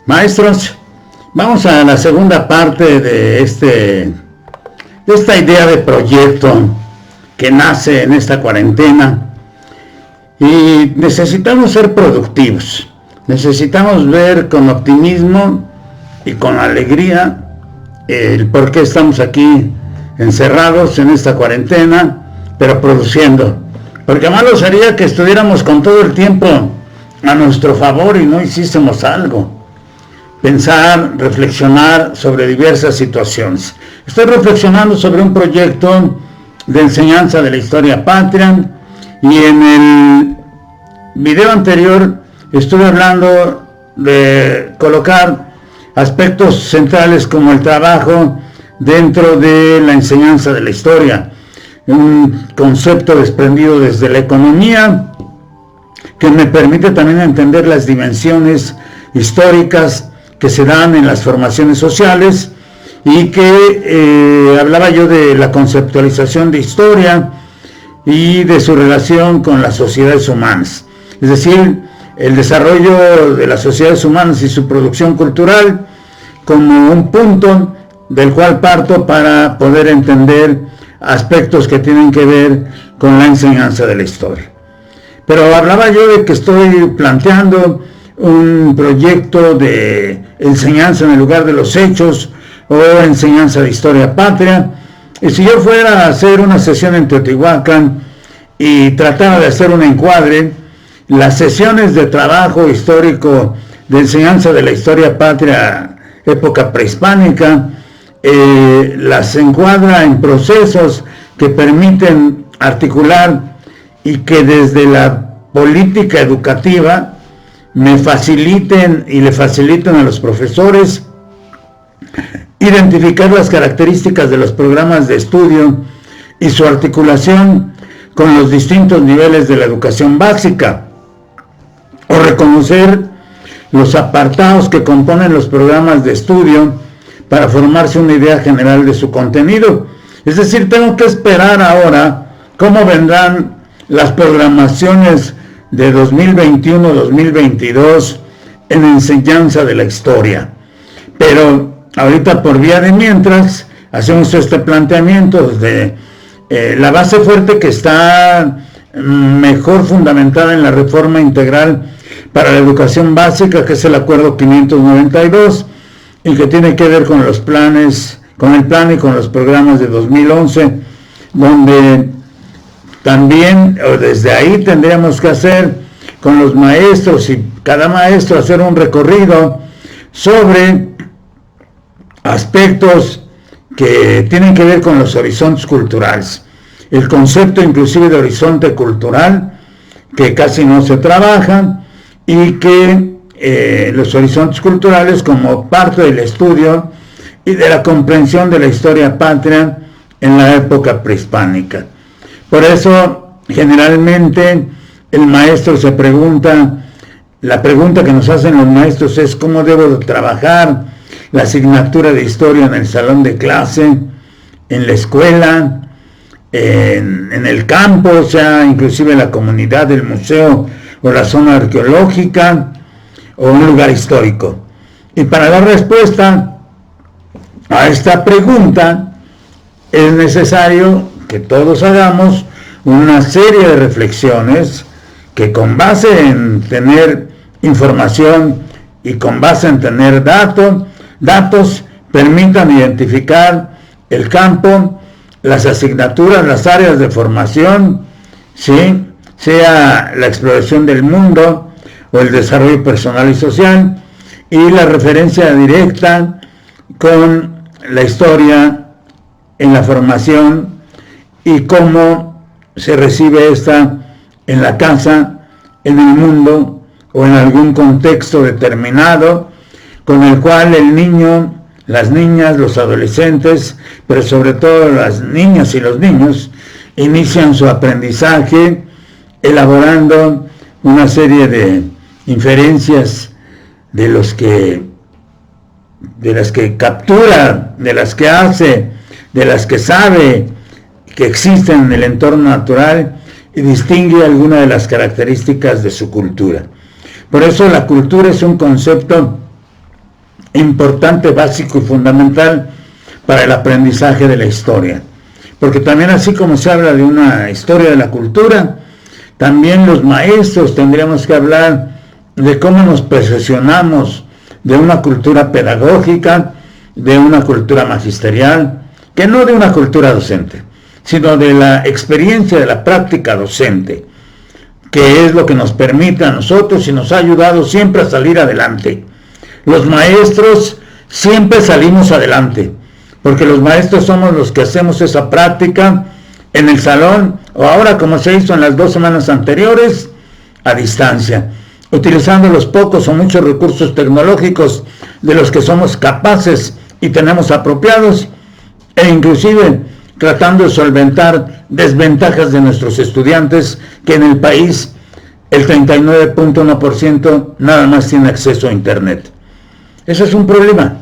Maestros, vamos a la segunda parte de esta idea de proyecto que nace en esta cuarentena, y necesitamos ser productivos, necesitamos ver con optimismo y con alegría el por qué estamos aquí encerrados en esta cuarentena, pero produciendo, porque malo sería que estuviéramos con todo el tiempo a nuestro favor y no hiciésemos algo. Pensar, reflexionar sobre diversas situaciones. Estoy reflexionando sobre un proyecto de enseñanza de la historia patria, y en el video anterior estuve hablando de colocar aspectos centrales como el trabajo dentro de la enseñanza de la historia, un concepto desprendido desde la economía que me permite también entender las dimensiones históricas que se dan en las formaciones sociales, y que hablaba yo de la conceptualización de historia y de su relación con las sociedades humanas, es decir, el desarrollo de las sociedades humanas y su producción cultural como un punto del cual parto para poder entender aspectos que tienen que ver con la enseñanza de la historia. Pero hablaba yo de que estoy planteando un proyecto de enseñanza en el lugar de los hechos, o enseñanza de historia patria, y si yo fuera a hacer una sesión en Teotihuacán y tratara de hacer un encuadre, las sesiones de trabajo histórico de enseñanza de la historia patria época prehispánica, las encuadra en procesos que permiten articular y que desde la política educativa me faciliten y le faciliten a los profesores identificar las características de los programas de estudio y su articulación con los distintos niveles de la educación básica, o reconocer los apartados que componen los programas de estudio para formarse una idea general de su contenido. Es decir, tengo que esperar ahora cómo vendrán las programaciones de 2021-2022 en enseñanza de la historia. Pero ahorita, por vía de mientras, hacemos este planteamiento de la base fuerte que está mejor fundamentada en la reforma integral para la educación básica, que es el acuerdo 592, y que tiene que ver con los planes, con el plan y con los programas de 2011, donde también, o desde ahí tendríamos que hacer con los maestros y cada maestro hacer un recorrido sobre aspectos que tienen que ver con los horizontes culturales. El concepto inclusive de horizonte cultural, que casi no se trabaja, y que los horizontes culturales como parte del estudio y de la comprensión de la historia patria en la época prehispánica. Por eso, generalmente, el maestro se pregunta, la pregunta que nos hacen los maestros es: ¿cómo debo trabajar la asignatura de historia en el salón de clase, en la escuela, en el campo, o sea, inclusive en la comunidad del museo o la zona arqueológica o un lugar histórico? Y para dar respuesta a esta pregunta es necesario que todos hagamos una serie de reflexiones que, con base en tener información y con base en tener datos, permitan identificar el campo, las asignaturas, las áreas de formación, ¿sí?, sea la exploración del mundo o el desarrollo personal y social, y la referencia directa con la historia en la formación y cómo se recibe esta en la casa, en el mundo o en algún contexto determinado, con el cual el niño, las niñas, los adolescentes, pero sobre todo las niñas y los niños, inician su aprendizaje elaborando una serie de inferencias de las que captura, de las que hace, de las que sabe que existen en el entorno natural, y distingue algunas de las características de su cultura. Por eso la cultura es un concepto importante, básico y fundamental para el aprendizaje de la historia. Porque también, así como se habla de una historia de la cultura, también los maestros tendríamos que hablar de cómo nos posicionamos de una cultura pedagógica, de una cultura magisterial, que no de una cultura docente, sino de la experiencia de la práctica docente, que es lo que nos permite a nosotros y nos ha ayudado siempre a salir adelante. Los maestros siempre salimos adelante, porque los maestros somos los que hacemos esa práctica en el salón, o ahora como se hizo en las 2 semanas anteriores, a distancia, utilizando los pocos o muchos recursos tecnológicos de los que somos capaces y tenemos apropiados, e inclusive tratando de solventar desventajas de nuestros estudiantes, que en el país el 39.1% nada más tiene acceso a internet. Ese es un problema.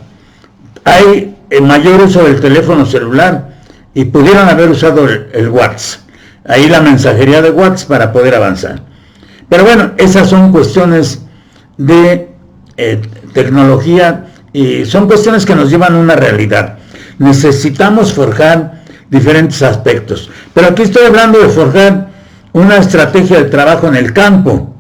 Hay mayor uso del teléfono celular y pudieron haber usado el WhatsApp, ahí la mensajería de WhatsApp para poder avanzar. Pero bueno, esas son cuestiones de tecnología y son cuestiones que nos llevan a una realidad. Necesitamos forjar diferentes aspectos. Pero aquí estoy hablando de forjar una estrategia de trabajo en el campo.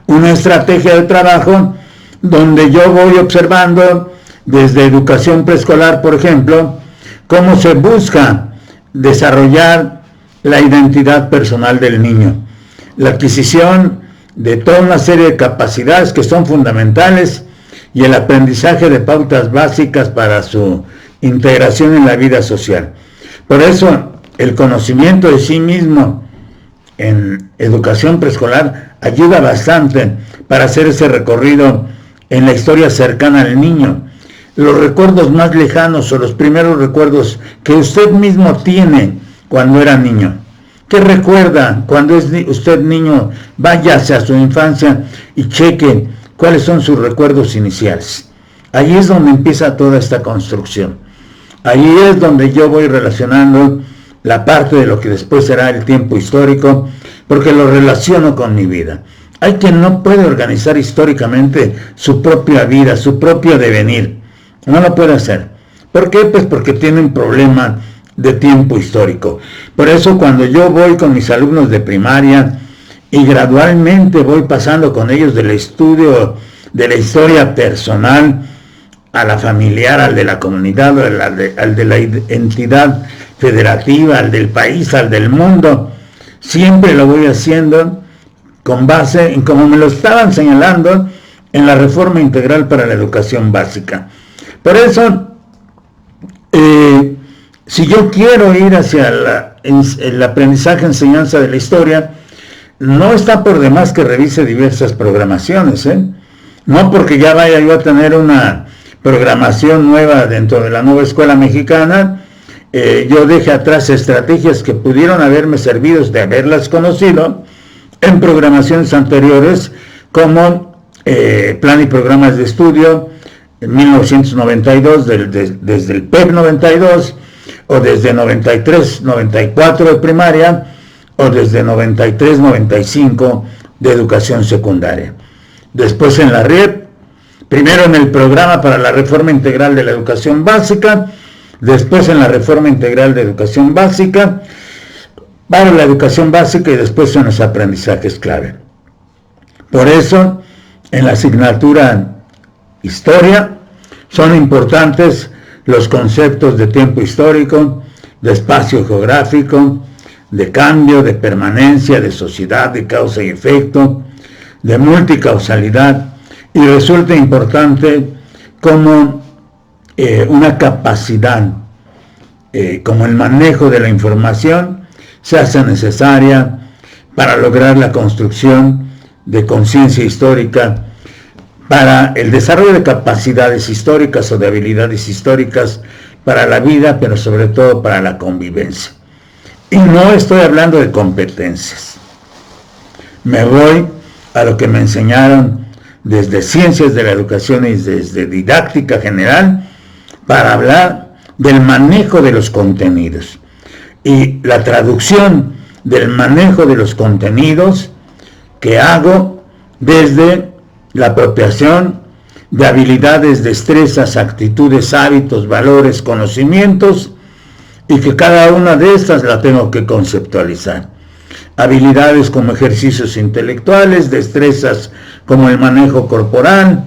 Una estrategia de trabajo donde yo voy observando desde educación preescolar, por ejemplo, cómo se busca desarrollar la identidad personal del niño. La adquisición de toda una serie de capacidades que son fundamentales y el aprendizaje de pautas básicas para su integración en la vida social. Por eso, el conocimiento de sí mismo en educación preescolar ayuda bastante para hacer ese recorrido en la historia cercana al niño. Los recuerdos más lejanos o los primeros recuerdos que usted mismo tiene cuando era niño. ¿Qué recuerda cuando es usted niño? Váyase a su infancia y cheque cuáles son sus recuerdos iniciales. Ahí es donde empieza toda esta construcción. Ahí es donde yo voy relacionando la parte de lo que después será el tiempo histórico, porque lo relaciono con mi vida. Hay quien no puede organizar históricamente su propia vida, su propio devenir. No lo puede hacer. ¿Por qué? Pues porque tiene un problema de tiempo histórico. Por eso cuando yo voy con mis alumnos de primaria y gradualmente voy pasando con ellos del estudio de la historia personal a la familiar, al de la comunidad, al de la entidad federativa, al del país, al del mundo, siempre lo voy haciendo con base en como me lo estaban señalando en la reforma integral para la educación básica. Por eso, si yo quiero ir hacia el aprendizaje, enseñanza de la historia, no está por demás que revise diversas programaciones, no porque ya vaya yo a tener una programación nueva dentro de la nueva escuela mexicana, yo deje atrás estrategias que pudieron haberme servido de haberlas conocido en programaciones anteriores, como plan y programas de estudio en 1992, desde el PEP 92, o desde 93, 94 de primaria, o desde 93, 95 de educación secundaria. Después en la REP, primero en el programa para la reforma integral de la educación básica, después en la reforma integral de educación básica, para la educación básica y después en los aprendizajes clave. Por eso, en la asignatura Historia, son importantes los conceptos de tiempo histórico, de espacio geográfico, de cambio, de permanencia, de sociedad, de causa y efecto, de multicausalidad, y resulta importante como una capacidad, como el manejo de la información, se hace necesaria para lograr la construcción de conciencia histórica, para el desarrollo de capacidades históricas o de habilidades históricas para la vida, pero sobre todo para la convivencia. Y no estoy hablando de competencias. Me voy a lo que me enseñaron desde ciencias de la educación y desde didáctica general para hablar del manejo de los contenidos. Y la traducción del manejo de los contenidos que hago desde la apropiación de habilidades, destrezas, actitudes, hábitos, valores, conocimientos, y que cada una de estas la tengo que conceptualizar. Habilidades como ejercicios intelectuales, destrezas como el manejo corporal,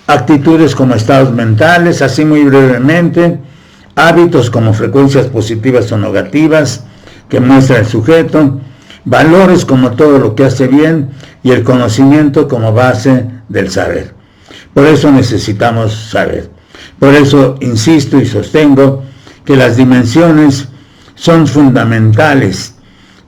actitudes como estados mentales, así muy brevemente, hábitos como frecuencias positivas o negativas que muestra el sujeto, valores como todo lo que hace bien y el conocimiento como base del saber. Por eso necesitamos saber. Por eso insisto y sostengo que las dimensiones son fundamentales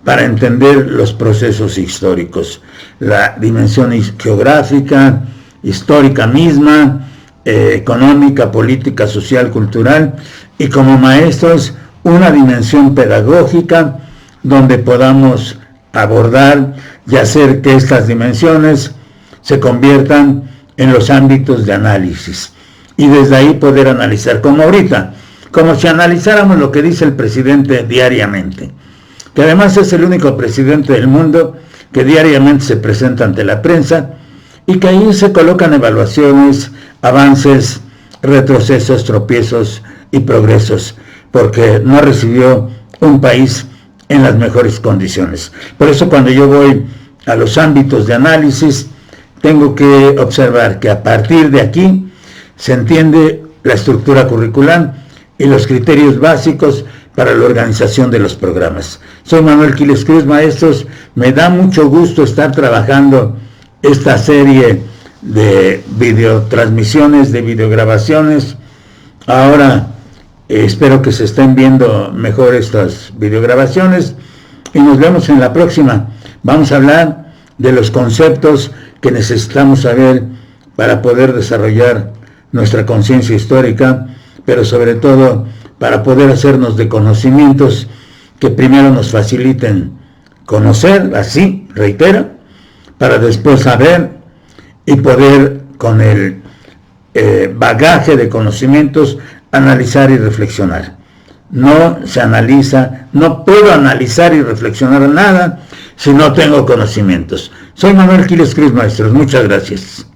para entender los procesos históricos. La dimensión geográfica, histórica misma, económica, política, social, cultural, y como maestros una dimensión pedagógica donde podamos abordar y hacer que estas dimensiones se conviertan en los ámbitos de análisis y desde ahí poder analizar, como ahorita, como si analizáramos lo que dice el presidente diariamente, que además es el único presidente del mundo que diariamente se presenta ante la prensa y que ahí se colocan evaluaciones, avances, retrocesos, tropiezos y progresos, porque no recibió un país en las mejores condiciones. Por eso cuando yo voy a los ámbitos de análisis, tengo que observar que a partir de aquí se entiende la estructura curricular y los criterios básicos para la organización de los programas. Soy Manuel Quiles Cruz, maestros, me da mucho gusto estar trabajando esta serie de videotransmisiones, de videograbaciones. Ahora espero que se estén viendo mejor estas videograbaciones y nos vemos en la próxima. Vamos a hablar de los conceptos que necesitamos saber para poder desarrollar nuestra conciencia histórica, pero sobre todo para poder hacernos de conocimientos que primero nos faciliten conocer, así, reitero, para después saber y poder con el bagaje de conocimientos analizar y reflexionar. No se analiza, no puedo analizar y reflexionar nada si no tengo conocimientos. Soy Manuel Quiles Cruz, maestros. Muchas gracias.